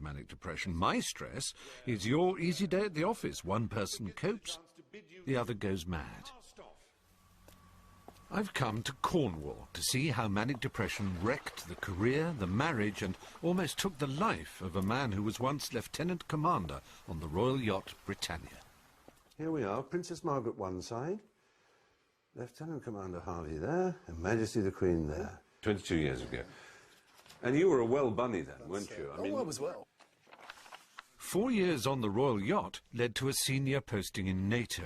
manic depression. My stress is your easy day at the office. One person copes, the other goes mad. I've come to Cornwall to see how manic depression wrecked the career, the marriage, and almost took the life of a man who was once Lieutenant Commander on the Royal Yacht Britannia. Here we are, Princess Margaret one side, Lieutenant Commander Harvey there, and Majesty the Queen there. 22 years ago. And you were a well bunny then, weren't you? I was well. 4 years on the Royal Yacht led to a senior posting in NATO.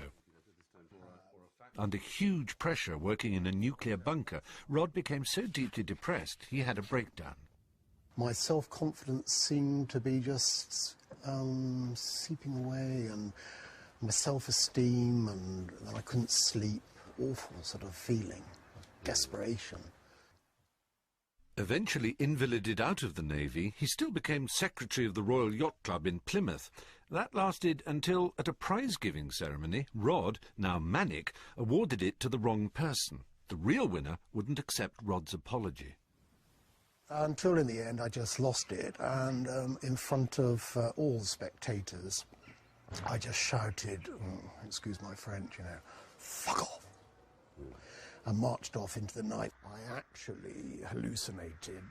Under huge pressure working in a nuclear bunker, Rod became so deeply depressed he had a breakdown. My self-confidence seemed to be just seeping away, and my self-esteem, and I couldn't sleep. Awful sort of feeling, desperation. Eventually invalided out of the Navy, he still became secretary of the Royal Yacht Club in Plymouth. That lasted until, at a prize-giving ceremony, Rod, now manic, awarded it to the wrong person. The real winner wouldn't accept Rod's apology. Until in the end I just lost it, and in front of all the spectators, I just shouted, excuse my French, you know, fuck off, and marched off into the night. I actually hallucinated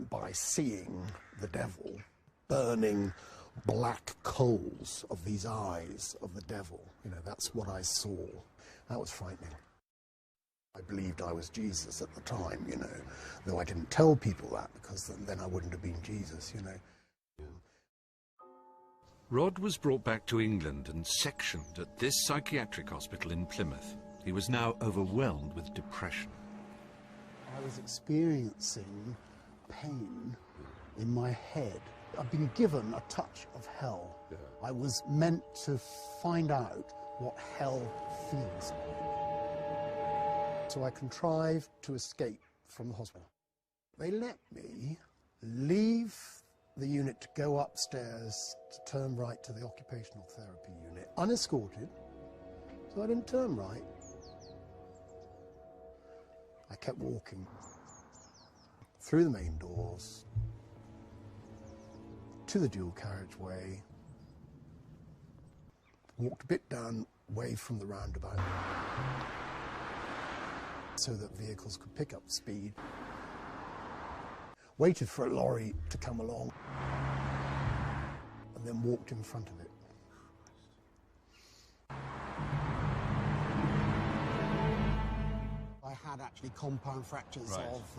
by seeing the devil burning black coals of these eyes of the devil. You know, that's what I saw. That was frightening. I believed I was Jesus at the time, you know, though I didn't tell people that, because then I wouldn't have been Jesus, you know. Rod was brought back to England and sectioned at this psychiatric hospital in Plymouth. He was now overwhelmed with depression. I was experiencing pain in my head. I've been given a touch of hell. Yeah. I was meant to find out what hell feels like. So I contrived to escape from the hospital. They let me leave the unit to go upstairs to turn right to the occupational therapy unit, unescorted, so I didn't turn right. I kept walking through the main doors to the dual carriageway, walked a bit down away from the roundabout so that vehicles could pick up speed, waited for a lorry to come along, and then walked in front of it. I had actually compound fractures of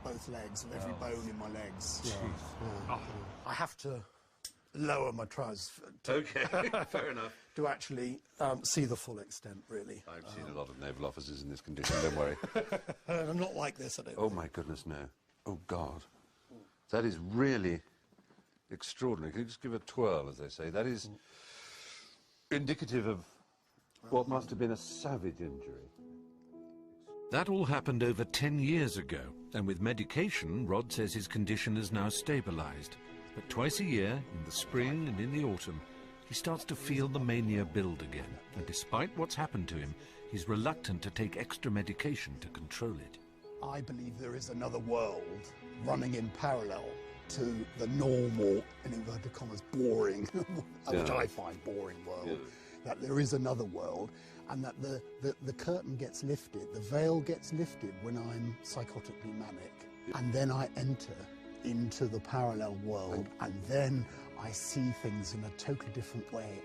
both legs, of every bone in my legs. Yeah. I have to lower my trousers Okay, fair enough. to actually see the full extent, really. I've seen a lot of naval officers in this condition, don't worry. I'm not like this, I don't Oh think. my goodness, no. Oh God. That is really extraordinary. Can you just give a twirl, as they say? That is indicative of what must have been a savage injury. That all happened over 10 years ago, and with medication, Rod says his condition is now stabilised. But twice a year, in the spring and in the autumn, he starts to feel the mania build again. And despite what's happened to him, he's reluctant to take extra medication to control it. I believe there is another world running in parallel to the normal, in inverted commas, boring, which I find boring world. Yeah. That there is another world, and that the curtain gets lifted, the veil gets lifted when I'm psychotically manic. Yeah. And then I enter into the parallel world, and then I see things in a totally different way.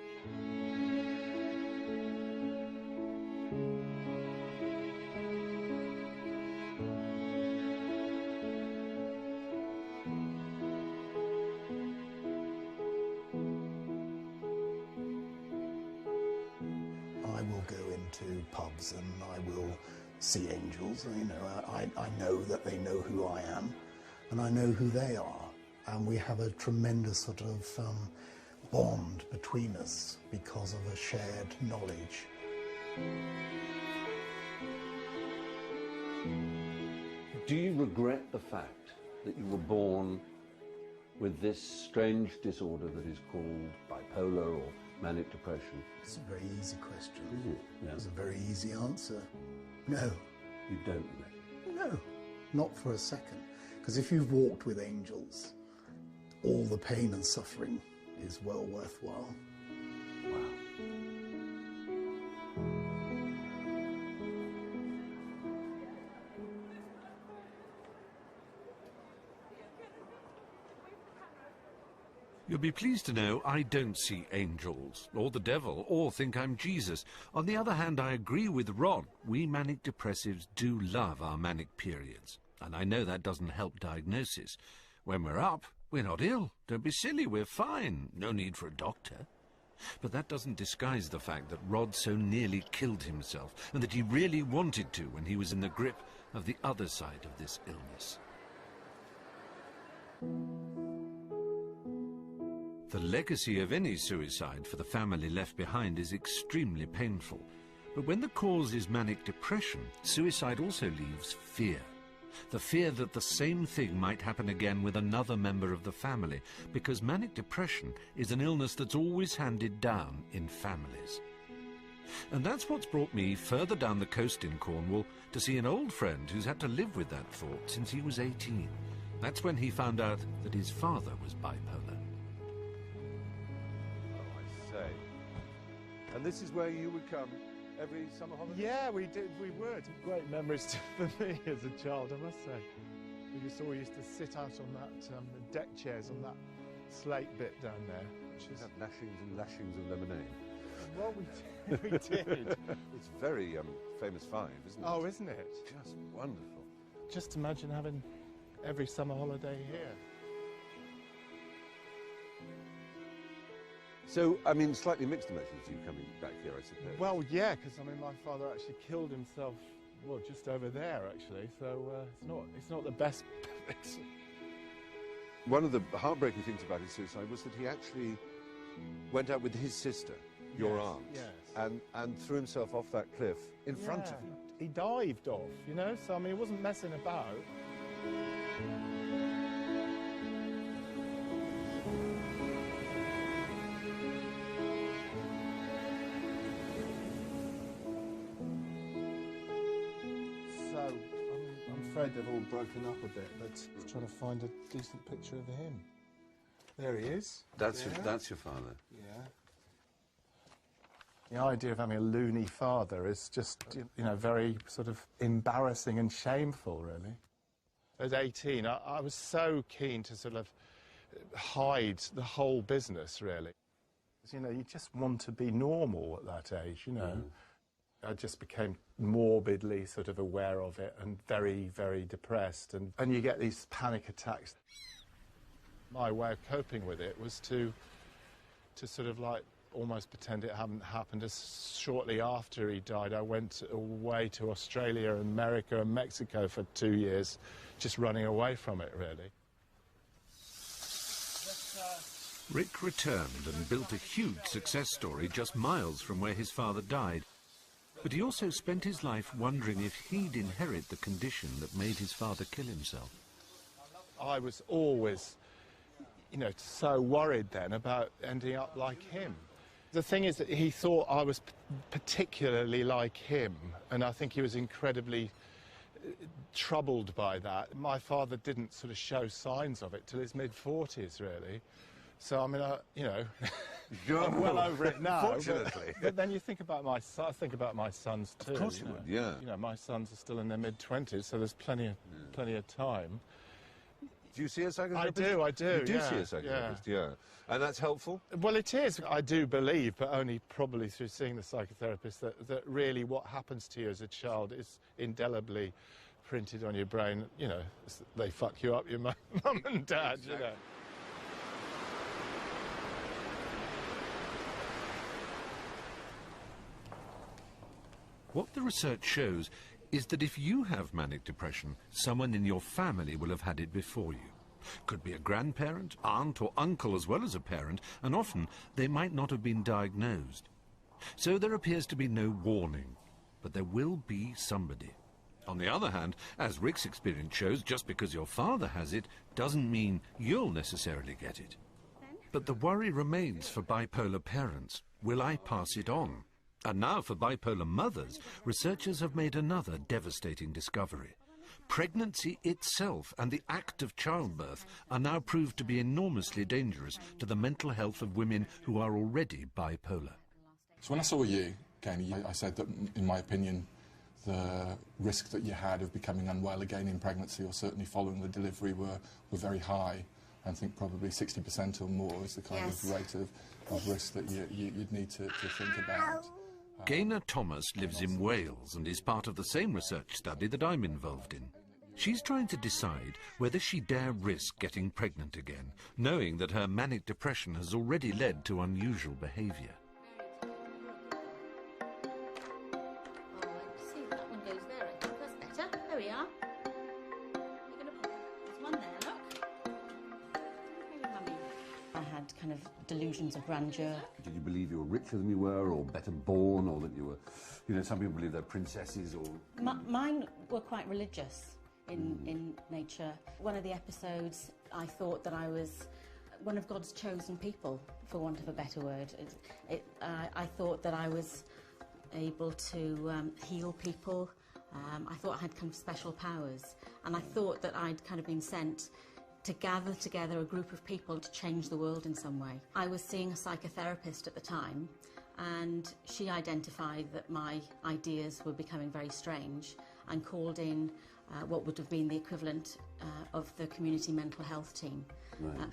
I will go into pubs and I will see angels. You know, I know that they know who I am, and I know who they are, and we have a tremendous sort of bond between us because of a shared knowledge. Do you regret the fact that you were born with this strange disorder that is called bipolar or manic depression? It's a very easy question. Is it? Yeah. It's a very easy answer. No. You don't regret? No, not for a second. Because if you've walked with angels, all the pain and suffering is well worthwhile. Wow. You'll be pleased to know I don't see angels, or the devil, or think I'm Jesus. On the other hand, I agree with Rod. We manic depressives do love our manic periods. And I know that doesn't help diagnosis. When we're up, we're not ill. Don't be silly, we're fine. No need for a doctor. But that doesn't disguise the fact that Rod so nearly killed himself, and that he really wanted to when he was in the grip of the other side of this illness. The legacy of any suicide for the family left behind is extremely painful. But when the cause is manic depression, suicide also leaves fear. The fear that the same thing might happen again with another member of the family, because manic depression is an illness that's always handed down in families. And that's what's brought me further down the coast in Cornwall to see an old friend who's had to live with that thought since he was 18. That's when he found out that his father was bipolar. And this is where you would come every summer holiday? Yeah, we would. Great memories for me as a child, I must say. We all used to sit out on that deck chairs on that slate bit down there. Which is lashings and lashings of lemonade. Well, we did. It's very famous five, isn't it? Oh, isn't it? Just wonderful. Just imagine having every summer holiday here. So, I mean, slightly mixed emotions you coming back here, I suppose. Well, yeah, because I mean, my father actually killed himself, well, just over there, actually. So it's not the best. One of the heartbreaking things about his suicide was that he actually went out with his sister, your aunt, yes. and threw himself off that cliff in front of you. He dived off, you know. So I mean, he wasn't messing about. I'm afraid they've all broken up a bit, but just trying to find a decent picture of him. There he is. That's your father. Yeah. The idea of having a loony father is just, you know, very sort of embarrassing and shameful, really. At 18, I was so keen to sort of hide the whole business, really. You know, you just want to be normal at that age, you know. I just became morbidly sort of aware of it and very, very depressed. And you get these panic attacks. My way of coping with it was to sort of like almost pretend it hadn't happened. As shortly after he died, I went away to Australia, America and Mexico for 2 years, just running away from it, really. Rick returned and built a huge success story just miles from where his father died. But he also spent his life wondering if he'd inherit the condition that made his father kill himself. I was always, you know, so worried then about ending up like him. The thing is that he thought I was particularly like him, and I think he was incredibly troubled by that. My father didn't sort of show signs of it till his mid-40s, really. So, I mean, you know, I'm well over it now. Fortunately. But then you think about my son, I think about my sons too. Of course you would, yeah. You know, my sons are still in their mid-20s, so there's plenty of time. Do you see a psychotherapist? I do. You do see a psychotherapist, yeah. And that's helpful? Well, it is. I do believe, but only probably through seeing the psychotherapist, that really what happens to you as a child is indelibly printed on your brain. You know, they fuck you up, your mum and dad, exactly. You know. What the research shows is that if you have manic depression, someone in your family will have had it before you. Could be a grandparent, aunt or uncle as well as a parent, and often they might not have been diagnosed. So there appears to be no warning, but there will be somebody. On the other hand, as Rick's experience shows, just because your father has it doesn't mean you'll necessarily get it. But the worry remains for bipolar parents. Will I pass it on? And now for bipolar mothers, researchers have made another devastating discovery. Pregnancy itself and the act of childbirth are now proved to be enormously dangerous to the mental health of women who are already bipolar. So when I saw you, Kenny, I said that, in my opinion, the risk that you had of becoming unwell again in pregnancy, or certainly following the delivery, were very high. I think probably 60% or more is the kind of rate of risk that you'd need to think about. Gaynor Thomas lives in Wales and is part of the same research study that I'm involved in. She's trying to decide whether she dare risk getting pregnant again, knowing that her manic depression has already led to unusual behaviour. Kind of delusions of grandeur. Did you believe you were richer than you were, or better born, or that you were, you know, some people believe they're princesses, or... Mine were quite religious in nature. One of the episodes, I thought that I was one of God's chosen people, for want of a better word. I thought that I was able to heal people. I thought I had kind of special powers, and I thought that I'd kind of been sent to gather together a group of people to change the world in some way. I was seeing a psychotherapist at the time, and she identified that my ideas were becoming very strange and called in what would have been the equivalent of the community mental health team,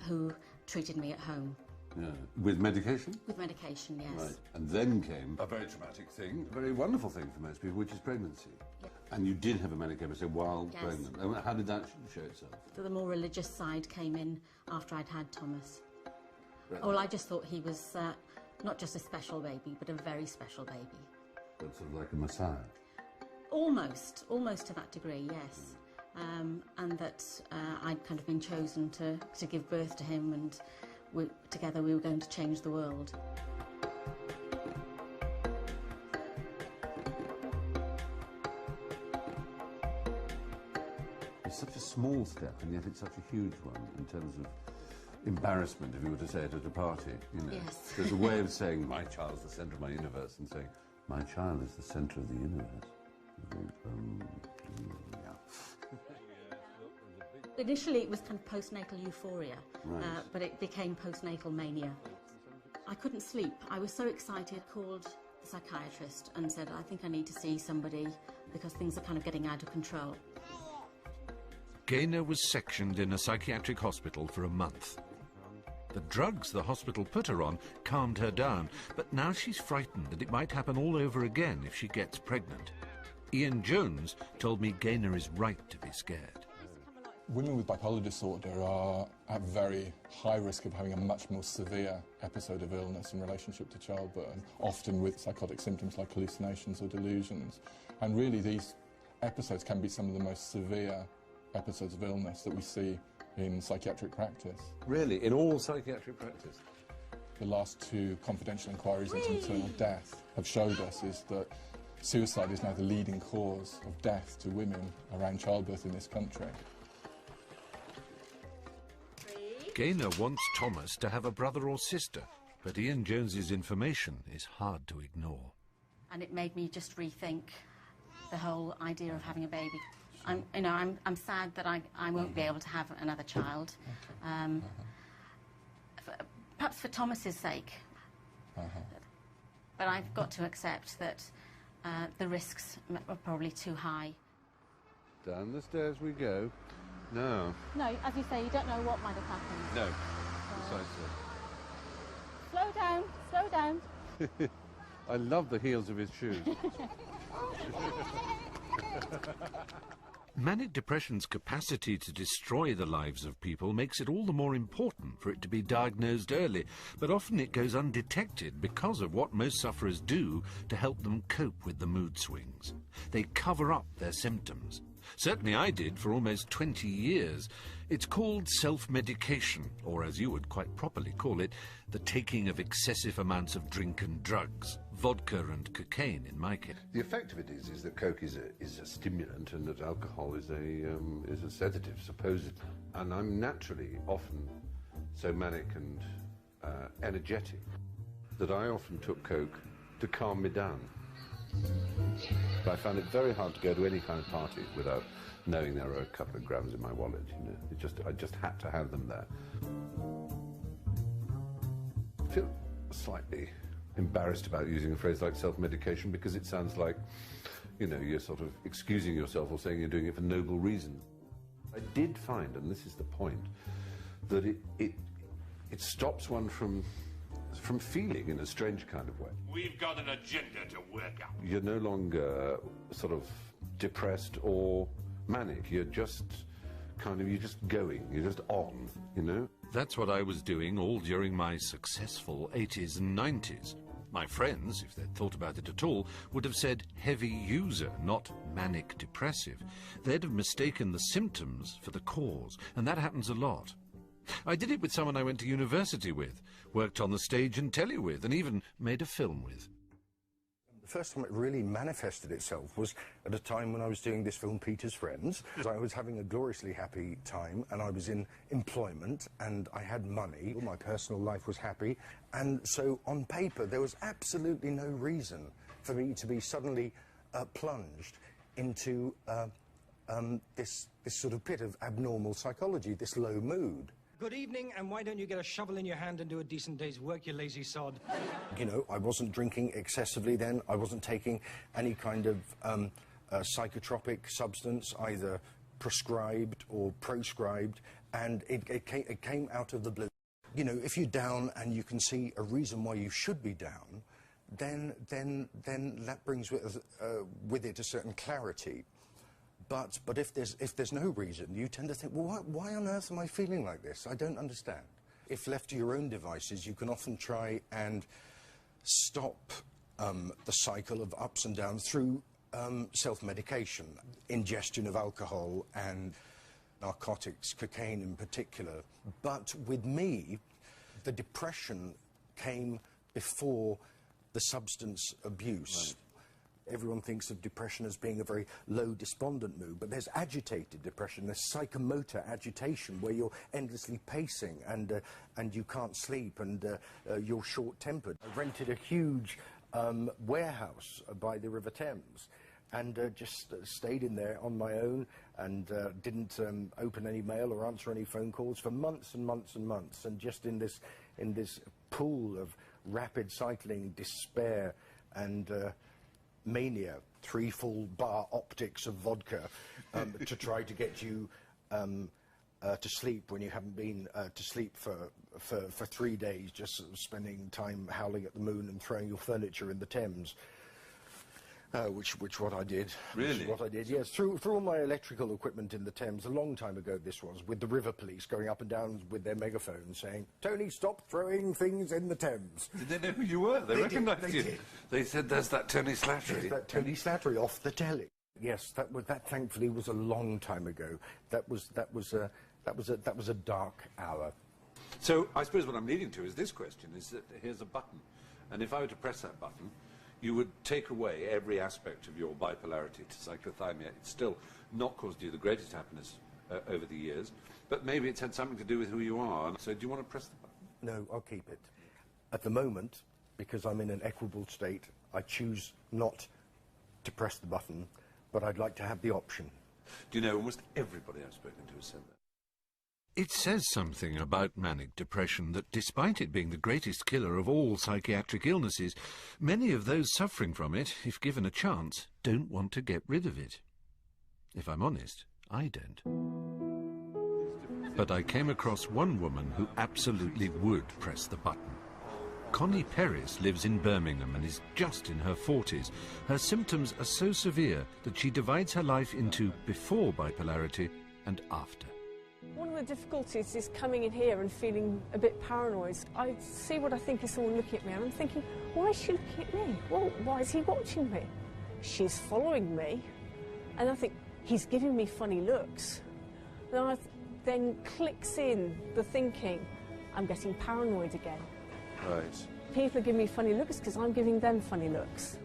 who treated me at home. Yeah. With medication? With medication, yes. Right. And then came a very traumatic thing, a very wonderful thing for most people, which is pregnancy. Yeah. And you did have a manic episode while pregnant. And how did that show itself? The more religious side came in after I'd had Thomas. Right. Well, I just thought he was not just a special baby, but a very special baby. But sort of like a messiah? Almost to that degree, yes. And that I'd kind of been chosen to give birth to him, and together we were going to change the world. It's such a small step, and yet it's such a huge one in terms of embarrassment, if you were to say it at a party, you know. Yes. There's a way of saying, my child is the centre of my universe, and saying, my child is the centre of the universe. You think, Initially, it was kind of postnatal euphoria, but it became postnatal mania. I couldn't sleep. I was so excited, called the psychiatrist and said, I think I need to see somebody because things are kind of getting out of control. Gaynor was sectioned in a psychiatric hospital for a month. The drugs the hospital put her on calmed her down, but now she's frightened that it might happen all over again if she gets pregnant. Ian Jones told me Gaynor is right to be scared. Women with bipolar disorder are at very high risk of having a much more severe episode of illness in relationship to childbirth, often with psychotic symptoms like hallucinations or delusions. And really these episodes can be some of the most severe episodes of illness that we see in psychiatric practice. Really? In all psychiatric practice? The last two confidential inquiries into maternal death have showed us is that suicide is now the leading cause of death to women around childbirth in this country. Gaynor wants Thomas to have a brother or sister, but Ian Jones's information is hard to ignore. And it made me just rethink the whole idea of having a baby. I'm sad that I won't be able to have another child. Perhaps for Thomas's sake. But I've got to accept that the risks are probably too high. Down the stairs we go. No. No, as you say, you don't know what might have happened. No, precisely. Slow down, slow down. I love the heels of his shoes. Manic depression's capacity to destroy the lives of people makes it all the more important for it to be diagnosed early, but often it goes undetected because of what most sufferers do to help them cope with the mood swings. They cover up their symptoms. Certainly I did for almost 20 years. It's called self-medication, or as you would quite properly call it, the taking of excessive amounts of drink and drugs, vodka and cocaine in my case. The effect of it is that coke is a stimulant and that alcohol is a sedative, supposedly. And I'm naturally often so manic and energetic that I often took coke to calm me down. But I found it very hard to go to any kind of party without knowing there were a couple of grams in my wallet, you know. I just had to have them there. I feel slightly embarrassed about using a phrase like self-medication because it sounds like, you know, you're sort of excusing yourself or saying you're doing it for noble reasons. I did find, and this is the point, that it stops one from feeling in a strange kind of way. We've got an agenda to work out. You're no longer sort of depressed or manic. You're just you're just going, you're just on, you know? That's what I was doing all during my successful 80s and 90s. My friends, if they'd thought about it at all, would have said heavy user, not manic depressive. They'd have mistaken the symptoms for the cause, and that happens a lot. I did it with someone I went to university with, worked on the stage and telly with, and even made a film with. The first time it really manifested itself was at a time when I was doing this film, Peter's Friends. I was having a gloriously happy time, and I was in employment, and I had money. My personal life was happy, and so on paper there was absolutely no reason for me to be suddenly plunged into this sort of pit of abnormal psychology, this low mood. Good evening, and why don't you get a shovel in your hand and do a decent day's work, you lazy sod? You know, I wasn't drinking excessively then. I wasn't taking any kind of psychotropic substance, either prescribed or proscribed, and it came out of the blue. You know, if you're down and you can see a reason why you should be down, then that brings with it a certain clarity. But if there's no reason, you tend to think, well, why on earth am I feeling like this? I don't understand. If left to your own devices, you can often try and stop the cycle of ups and downs through self-medication, ingestion of alcohol and narcotics, cocaine in particular. But with me, the depression came before the substance abuse. Right. Everyone thinks of depression as being a very low, despondent mood, but there's agitated depression, there's psychomotor agitation, where you're endlessly pacing and you can't sleep and you're short-tempered. I rented a huge warehouse by the River Thames and just stayed in there on my own and didn't open any mail or answer any phone calls for months and months and months, and just in this pool of rapid cycling despair and mania, 3 full bar optics of vodka to try to get you to sleep when you haven't been to sleep for 3 days, just sort of spending time howling at the moon and throwing your furniture in the Thames. Which what I did. Really? What I did, yes. Threw all my electrical equipment in the Thames a long time ago, this was, with the river police going up and down with their megaphones saying, "Tony, stop throwing things in the Thames." Did they know who you were? They recognised you. Did. They said, "There's that Tony Slattery." There's that Tony Slattery off the telly. Yes, that thankfully was a long time ago. That was a dark hour. So I suppose what I'm leading to is this question, is that here's a button, and if I were to press that button, you would take away every aspect of your bipolarity to cyclothymia. It's still not caused you the greatest happiness over the years, but maybe it's had something to do with who you are. So do you want to press the button? No, I'll keep it. At the moment, because I'm in an equable state, I choose not to press the button, but I'd like to have the option. Do you know, almost everybody I've spoken to has said that. It says something about manic depression that despite it being the greatest killer of all psychiatric illnesses, many of those suffering from it, if given a chance, don't want to get rid of it. If I'm honest, I don't. But I came across one woman who absolutely would press the button. Connie Perris lives in Birmingham and is just in her 40s. Her symptoms are so severe that she divides her life into before bipolarity and after. One of the difficulties is coming in here and feeling a bit paranoid. I see what I think is someone looking at me and I'm thinking, why is she looking at me? Well, why is he watching me? She's following me. And I think, he's giving me funny looks. And then clicks in the thinking, I'm getting paranoid again. Right. People are giving me funny looks because I'm giving them funny looks.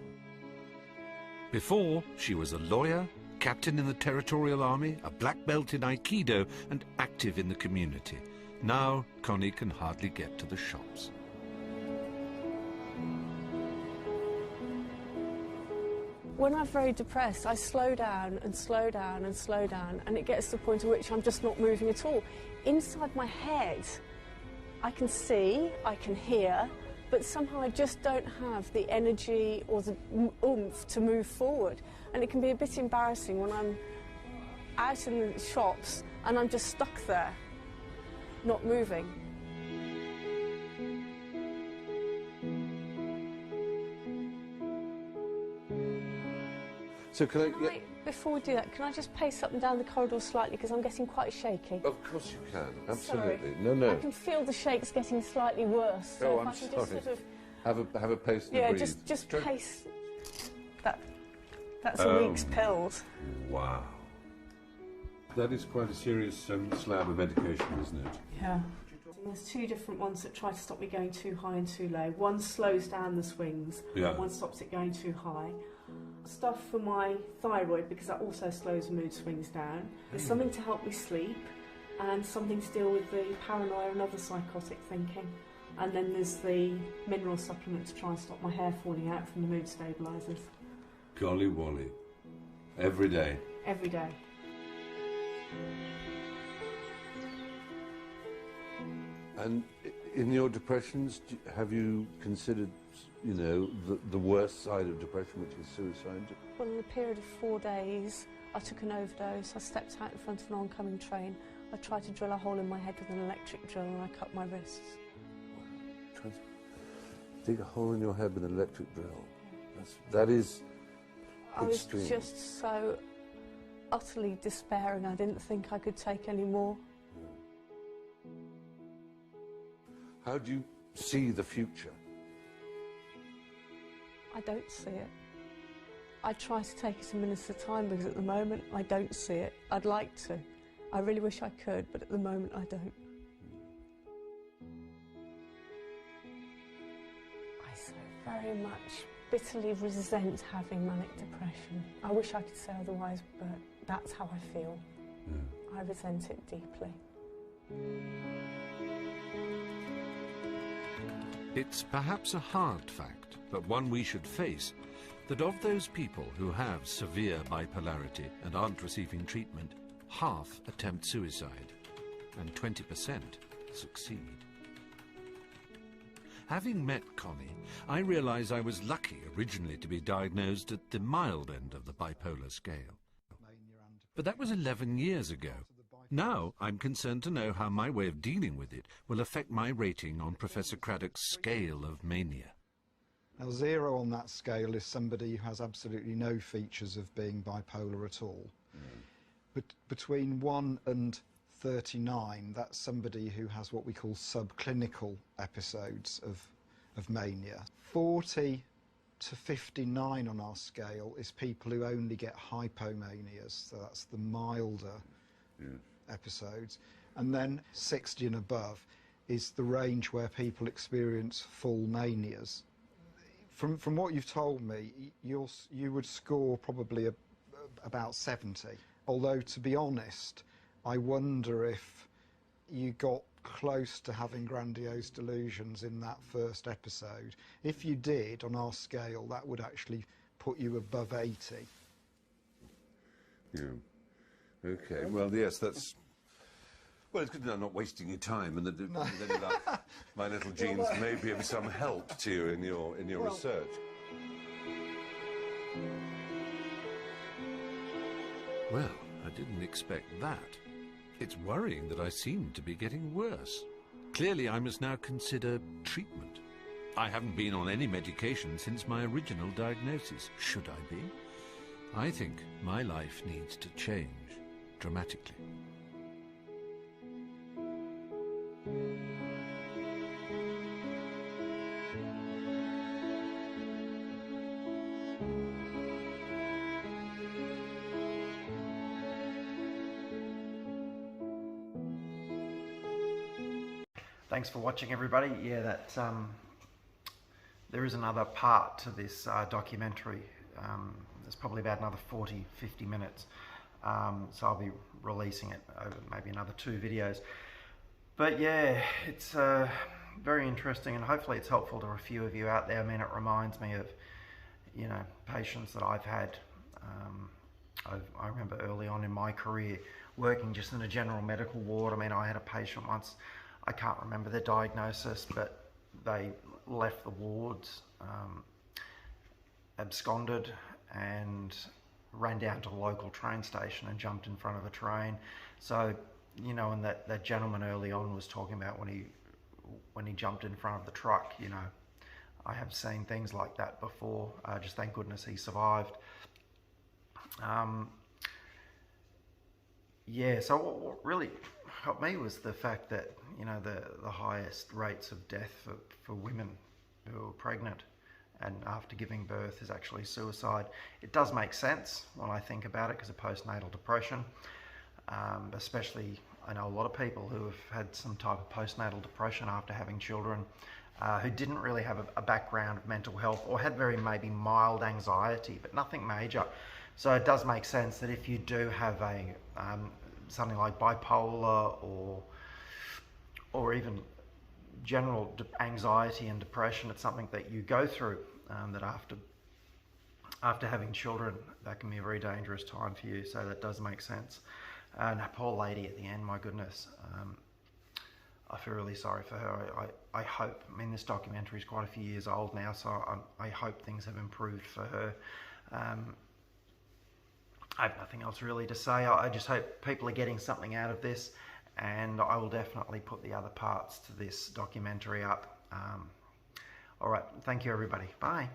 Before, she was a lawyer, captain in the Territorial Army, a black belt in Aikido, and active in the community. Now, Connie can hardly get to the shops. When I'm very depressed, I slow down and slow down and slow down, and it gets to the point at which I'm just not moving at all. Inside my head, I can see, I can hear, but somehow I just don't have the energy or the oomph to move forward. And it can be a bit embarrassing when I'm out in the shops and I'm just stuck there, not moving. So can I... Before we do that, can I just pace up and down the corridor slightly because I'm getting quite shaky? Of course you can, absolutely. Sorry. No. I can feel the shakes getting slightly worse. So Oh, if I'm I can sorry. just sort of... Have a pace and Yeah, breathe. just pace. That's a week's pills. Wow. That is quite a serious slab of medication, isn't it? Yeah. There's two different ones that try to stop me going too high and too low. One slows down the swings, and one stops it going too high. Stuff for my thyroid, because that also slows mood swings down. There's something to help me sleep, and something to deal with the paranoia and other psychotic thinking. And then there's the mineral supplement to try and stop my hair falling out from the mood stabilisers. Golly Wally. Every day. Every day. And in your depressions, have you considered, you know, the worst side of depression, which is suicide? Well, in a period of 4 days, I took an overdose. I stepped out in front of an oncoming train. I tried to drill a hole in my head with an electric drill, and I cut my wrists. Dig a hole in your head with an electric drill. That is extreme. I was just so utterly despairing. I didn't think I could take any more. How do you see the future? I don't see it. I try to take it a minute at a time because at the moment I don't see it. I'd like to. I really wish I could, but at the moment I don't. I so very much bitterly resent having manic depression. I wish I could say otherwise, but that's how I feel. I resent it deeply. It's perhaps a hard fact, but one we should face, that of those people who have severe bipolarity and aren't receiving treatment, half attempt suicide, and 20% succeed. Having met Connie, I realise I was lucky originally to be diagnosed at the mild end of the bipolar scale. But that was 11 years ago. Now I'm concerned to know how my way of dealing with it will affect my rating on Professor Craddock's scale of mania. Now, 0 on that scale is somebody who has absolutely no features of being bipolar at all. But between 1 and 39, that's somebody who has what we call subclinical episodes of mania. 40 to 59 on our scale is people who only get hypomanias, so that's the milder episodes. And then 60 and above is the range where people experience full manias. From what you've told me, you would score probably about 70. Although, to be honest, I wonder if you got close to having grandiose delusions in that first episode. If you did, on our scale, that would actually put you above 80. Yeah. Okay, well, yes, that's... Well, it's good that I'm not wasting your time, and that then like, my little genes may be of some help to you in your research. Well, I didn't expect that. It's worrying that I seem to be getting worse. Clearly, I must now consider treatment. I haven't been on any medication since my original diagnosis. Should I be? I think my life needs to change dramatically. Thanks for watching, everybody. Yeah, there is another part to this documentary. There's probably about another 40-50 minutes. So I'll be releasing it over maybe another 2 videos. But yeah, it's very interesting, and hopefully it's helpful to a few of you out there. I mean, it reminds me of, you know, patients that I've had. I remember early on in my career working just in a general medical ward. I mean, I had a patient once, I can't remember their diagnosis, but they left the wards, absconded, and ran down to the local train station and jumped in front of a train. So, you know, and that gentleman early on was talking about when he jumped in front of the truck, you know, I have seen things like that before. Just thank goodness he survived. Yeah, so what really helped me was the fact that, you know, the highest rates of death for women who are pregnant and after giving birth is actually suicide. It does make sense when I think about it because of postnatal depression, especially I know a lot of people who have had some type of postnatal depression after having children, who didn't really have a background of mental health or had very maybe mild anxiety, but nothing major. So it does make sense that if you do have a something like bipolar or even general anxiety and depression, it's something that you go through, that after having children, that can be a very dangerous time for you. So that does make sense. And that poor lady at the end, my goodness, I feel really sorry for her. I hope, I mean, this documentary is quite a few years old now, so I hope things have improved for her. I have nothing else really to say. I just hope people are getting something out of this, and I will definitely put the other parts to this documentary up. All right, thank you everybody. Bye.